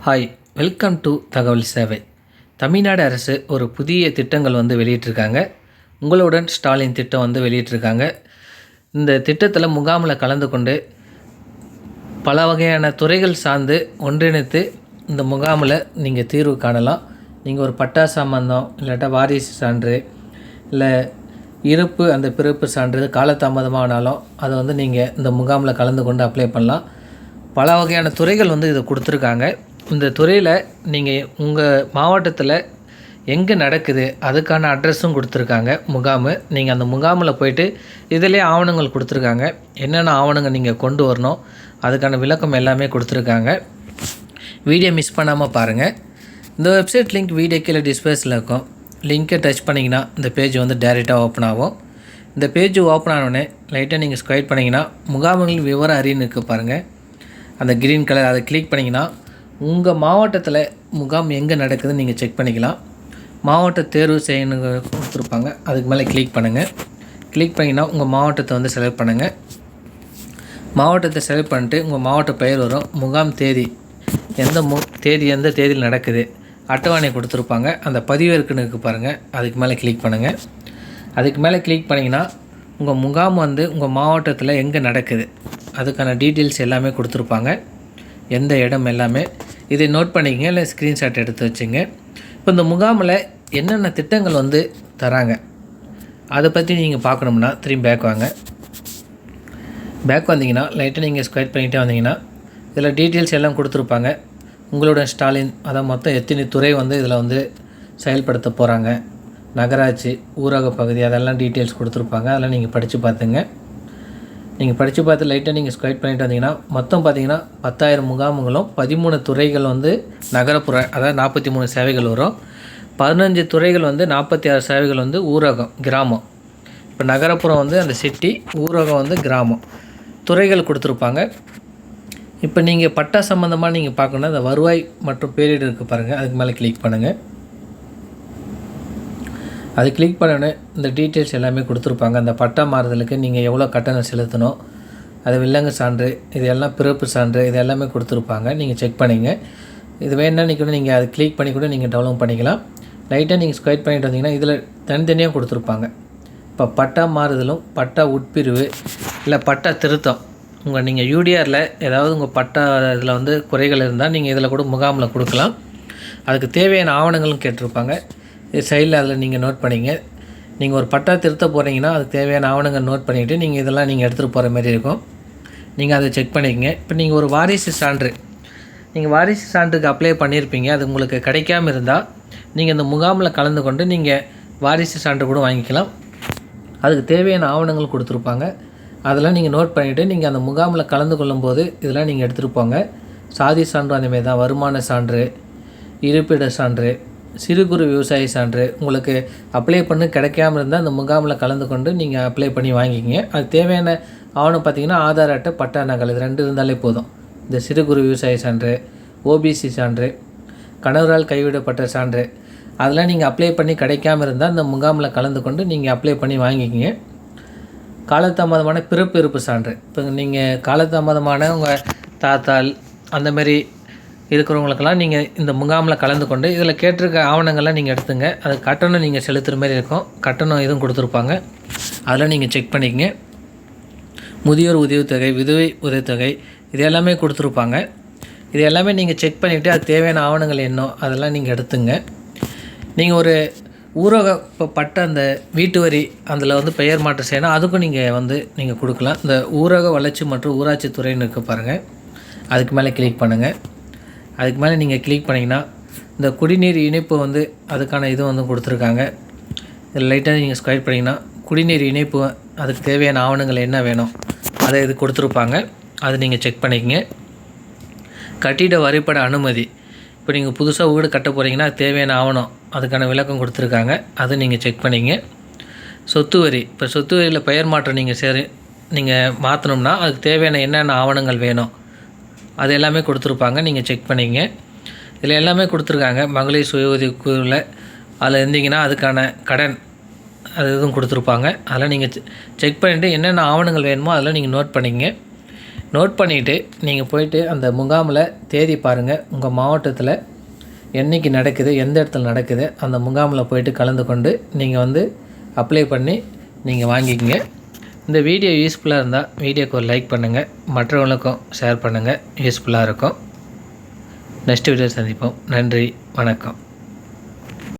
Hi, welcome to தகவல் சேவை. தமிழ்நாடு அரசு ஒரு புதிய திட்டங்கள் வெளியிட்டிருக்காங்க. உங்களுடன் ஸ்டாலின் திட்டம் வெளியிட்டிருக்காங்க. இந்த திட்டத்தில் முகாமில் கலந்து கொண்டு பல வகையான துறைகள் சார்ந்து ஒன்றிணைத்து இந்த முகாமில் நீங்கள் தீர்வு காணலாம். நீங்கள் ஒரு பட்டா சம்பந்தம் இல்லாட்டா வாரிசு சான்று இல்லை இருப்பு அந்த பிறப்பு சான்று காலதாமதமானாலும் அதை நீங்கள் இந்த முகாமில் கலந்து கொண்டு அப்ளை பண்ணலாம். பல வகையான துறைகள் இதை கொடுத்துருக்காங்க. இந்த துறையில் நீங்கள் உங்கள் மாவட்டத்தில் எங்கே நடக்குது அதுக்கான அட்ரஸும் கொடுத்துருக்காங்க. நீங்கள் அந்த முகாமில் போய்ட்டு இதிலே ஆவணங்கள் கொடுத்துருக்காங்க. என்னென்ன ஆவணங்கள் நீங்கள் கொண்டு வரணும் அதுக்கான விளக்கம் எல்லாமே கொடுத்துருக்காங்க. வீடியோ மிஸ் பண்ணாமல் பாருங்கள். இந்த வெப்சைட் லிங்க் வீடியோ கீழே டிஸ்பிளேஸில் இருக்கும். லிங்க்கை டச் பண்ணிங்கன்னா இந்த பேஜ் டைரெக்டாக ஓப்பன் ஆகும். இந்த பேஜ் ஓப்பன் ஆனோடனே லைட்டாக நீங்கள் ஸ்க்ரைட் பண்ணிங்கன்னா முகாம்களின் விவரம் அறின்னு இருக்குது பாருங்கள். அந்த க்ரீன் கலர் அதை கிளிக் பண்ணிங்கன்னா உங்கள் மாவட்டத்தில் முகாம் எங்கே நடக்குதுன்னு நீங்கள் செக் பண்ணிக்கலாம். மாவட்ட தேர்வு செய்யணும் கொடுத்துருப்பாங்க. அதுக்கு மேலே கிளிக் பண்ணுங்கள். கிளிக் பண்ணிங்கன்னா உங்கள் மாவட்டத்தை செலக்ட் பண்ணுங்கள். மாவட்டத்தை செலக்ட் பண்ணிட்டு உங்கள் மாவட்ட பெயர் வரும். முகாம் தேதி எந்த தேதியில் நடக்குது அட்டவணை கொடுத்துருப்பாங்க. அந்த பதிவேற்குன்னு இருக்குது பாருங்கள். அதுக்கு மேலே கிளிக் பண்ணுங்கள். அதுக்கு மேலே கிளிக் பண்ணிங்கன்னா உங்கள் முகாம் உங்கள் மாவட்டத்தில் எங்கே நடக்குது அதுக்கான டீட்டெயில்ஸ் எல்லாமே கொடுத்துருப்பாங்க. எந்த இடம் எல்லாமே இதை நோட் பண்ணிக்கங்க, இல்லை ஸ்க்ரீன்ஷாட் எடுத்து வச்சுங்க. இப்போ இந்த முகாமில் என்னென்ன திட்டங்கள் தராங்க அதை பற்றி நீங்கள் பார்க்கணும்னா திரும்பி பேக் வந்தீங்கன்னா லைட்டாக நீங்கள் ஸ்கொயர் பண்ணிகிட்டே வந்தீங்கன்னா இதில் டீட்டெயில்ஸ் எல்லாம் கொடுத்துருப்பாங்க. உங்களோட ஸ்டாலின் அதான் மொத்தம் எத்தனை துறை இதில் செயல்படுத்த போகிறாங்க, நகராட்சி, ஊரக பகுதி, அதெல்லாம் டீட்டெயில்ஸ் கொடுத்துருப்பாங்க. அதெல்லாம் நீங்கள் படித்து பார்த்துங்க. நீங்கள் படித்து பார்த்து லைட்டாக நீங்கள் ஸ்கொயர் பண்ணிட்டு வந்தீங்கன்னா மொத்தம் பார்த்தீங்கன்னா 10,000 முகாம்களும் 13 துறைகள் நகரப்புற, அதாவது 43 சேவைகள் வரும். 15 துறைகள் 46 சேவைகள் ஊரகம், கிராமம். இப்போ நகரப்புறம் அந்த சிட்டி, ஊரகம் கிராமம், துறைகள் கொடுத்துருப்பாங்க. இப்போ நீங்கள் பட்டா சம்மந்தமாக நீங்கள் பார்க்கணும். அந்த வருவாய் மற்றும் பேரிடர் இருக்குது பாருங்கள். அதுக்கு மேலே கிளிக் பண்ணுங்கள். அது கிளிக் பண்ணோன்னே இந்த டீட்டெயில்ஸ் எல்லாமே கொடுத்துருப்பாங்க. அந்த பட்டா மாறுதலுக்கு நீங்கள் எவ்வளோ கட்டணம் செலுத்தணும், அது வில்லங்கு சான்று, இது எல்லாம் பிறப்பு சான்று, இது எல்லாமே கொடுத்துருப்பாங்க. நீங்கள் செக் பண்ணிங்க. இது வேணுன்னா கூட நீங்கள் அதை கிளிக் பண்ணி கூட நீங்கள் டெவலப் பண்ணிக்கலாம். லைட்டாக நீங்கள் ஸ்கொயர் பண்ணிட்டு வந்தீங்கன்னா இதில் தனித்தனியாக கொடுத்துருப்பாங்க. இப்போ பட்டா மாறுதலும், பட்டா உட்பிரிவு, இல்லை பட்டா திருத்தம், நீங்கள் யூடிஆரில் ஏதாவது உங்கள் பட்டா இதில் குறைகள் இருந்தால் நீங்கள் இதில் கூட முகாமில் கொடுக்கலாம். அதுக்கு தேவையான ஆவணங்களும் கேட்டிருப்பாங்க. சைடில் அதில் நீங்கள் நோட் பண்ணிங்க. நீங்கள் ஒரு பட்டா திருத்த போகிறீங்கன்னா அதுக்கு தேவையான ஆவணங்கள் நோட் பண்ணிவிட்டு நீங்கள் இதெல்லாம் நீங்கள் எடுத்துகிட்டு போகிற மாதிரி இருக்கும். நீங்கள் அதை செக் பண்ணிக்கங்க. இப்போ நீங்கள் ஒரு வாரிசு சான்றுக்கு அப்ளை பண்ணியிருப்பீங்க. அது உங்களுக்கு கிடைக்காமல் இருந்தால் நீங்கள் இந்த முகாமில் கலந்து கொண்டு நீங்கள் வாரிசு சான்று கூட வாங்கிக்கலாம். அதுக்கு தேவையான ஆவணங்கள் கொடுத்துருப்பாங்க. அதெல்லாம் நீங்கள் நோட் பண்ணிவிட்டு நீங்கள் அந்த முகாமில் கலந்து கொள்ளும்போது இதெல்லாம் நீங்கள் எடுத்துகிட்டு போங்க. சாதி சான்று அந்தமாரி தான், வருமான சான்று, இருப்பிட சான்று, சிறு குறு விவசாய சான்று உங்களுக்கு அப்ளை பண்ணி கிடைக்காமல் இருந்தால் அந்த முகாமில் கலந்து கொண்டு நீங்கள் அப்ளை பண்ணி வாங்கிக்கிங்க. அது தேவையான ஆவணம் பார்த்திங்கன்னா ஆதார் அட்டை, பட்டா நகல், இது 2 இருந்தாலே போதும். இந்த சிறு குறு விவசாய சான்று, ஓபிசி சான்று, கணவரால் கைவிடப்பட்ட சான்று, அதெல்லாம் நீங்கள் அப்ளை பண்ணி கிடைக்காமல் இருந்தால் அந்த முகாமில் கலந்து கொண்டு நீங்கள் அப்ளை பண்ணி வாங்கிக்கிங்க. காலதாமதமான பிறப்பு இருப்பு சான்று, இப்போ நீங்கள் காலதாமதமான உங்கள் தாத்தால் அந்தமாரி இருக்கிறவங்களுக்கெல்லாம் நீங்கள் இந்த முகாமில் கலந்து கொண்டு இதில் கேட்டிருக்க ஆவணங்கள்லாம் நீங்கள் எடுத்துங்க. அது கட்டணம் நீங்கள் செலுத்துகிற மாதிரி இருக்கும். கட்டணம் எதுவும் கொடுத்துருப்பாங்க. அதெல்லாம் நீங்கள் செக் பண்ணிக்கங்க. முதியோர் உதவித்தொகை, விதவை உதவித்தொகை, இது எல்லாமே கொடுத்துருப்பாங்க. இது எல்லாமே நீங்கள் செக் பண்ணிவிட்டு அது தேவையான ஆவணங்கள் என்ன அதெல்லாம் நீங்கள் எடுத்துங்க. நீங்கள் ஒரு ஊரக இப்போ பட்ட அந்த வீட்டு வரி அதில் பெயர் மாற்றம் செய்யணும், அதுக்கும் நீங்கள் கொடுக்கலாம். இந்த ஊரக வளர்ச்சி மற்றும் ஊராட்சி துறைன்னு இருக்க பாருங்கள். அதுக்கு மேலே கிளிக் பண்ணுங்கள். அதுக்கு மேலே நீங்கள் கிளிக் பண்ணிங்கன்னா இந்த குடிநீர் இணைப்பு அதுக்கான இது கொடுத்துருக்காங்க. இதில் லைட்டாக நீங்கள் ஸ்கொயர் பண்ணிங்கன்னா குடிநீர் இணைப்பு அதுக்கு தேவையான ஆவணங்கள் என்ன வேணும் அதை இது கொடுத்துருப்பாங்க. அதை நீங்கள் செக் பண்ணிக்கங்க. கட்டிட வரைபட அனுமதி, இப்போ நீங்கள் புதுசாக வீடு கட்ட போகிறீங்கன்னா தேவையான ஆவணம் அதுக்கான விளக்கம் கொடுத்துருக்காங்க. அதை நீங்கள் செக் பண்ணிங்க. சொத்து வரி, இப்போ சொத்து வரியில் பெயர் மாற்றம் நீங்கள் மாற்றணும்னா அதுக்கு தேவையான என்னென்ன ஆவணங்கள் வேணும் அது எல்லாமே கொடுத்துருப்பாங்க. நீங்கள் செக் பண்ணிங்க. இதில் எல்லாமே கொடுத்துருக்காங்க. மகளிர் சுய உதவி குழுவில் அதில் இருந்தீங்கன்னா அதுக்கான கடன் அது எதுவும் கொடுத்துருப்பாங்க. அதெல்லாம் நீங்கள் செக் பண்ணிவிட்டு என்னென்ன ஆவணங்கள் வேணுமோ அதெல்லாம் நீங்கள் நோட் பண்ணிங்க. நோட் பண்ணிவிட்டு நீங்கள் போயிட்டு அந்த முகாமில் தேதி பாருங்கள். உங்கள் மாவட்டத்தில் என்றைக்கு நடக்குது, எந்த இடத்துல நடக்குது, அந்த முகாமில் போயிட்டு கலந்து கொண்டு நீங்கள் வந்து அப்ளை பண்ணி நீங்கள் வாங்கிக்கங்க. இந்த வீடியோ யூஸ்ஃபுல்லாக இருந்தால் வீடியோக்கு ஒரு லைக் பண்ணுங்கள், மற்றவங்களுக்கும் ஷேர் பண்ணுங்கள், யூஸ்ஃபுல்லாக இருக்கும். நெக்ஸ்ட் வீடியோ சந்திப்போம். நன்றி, வணக்கம்.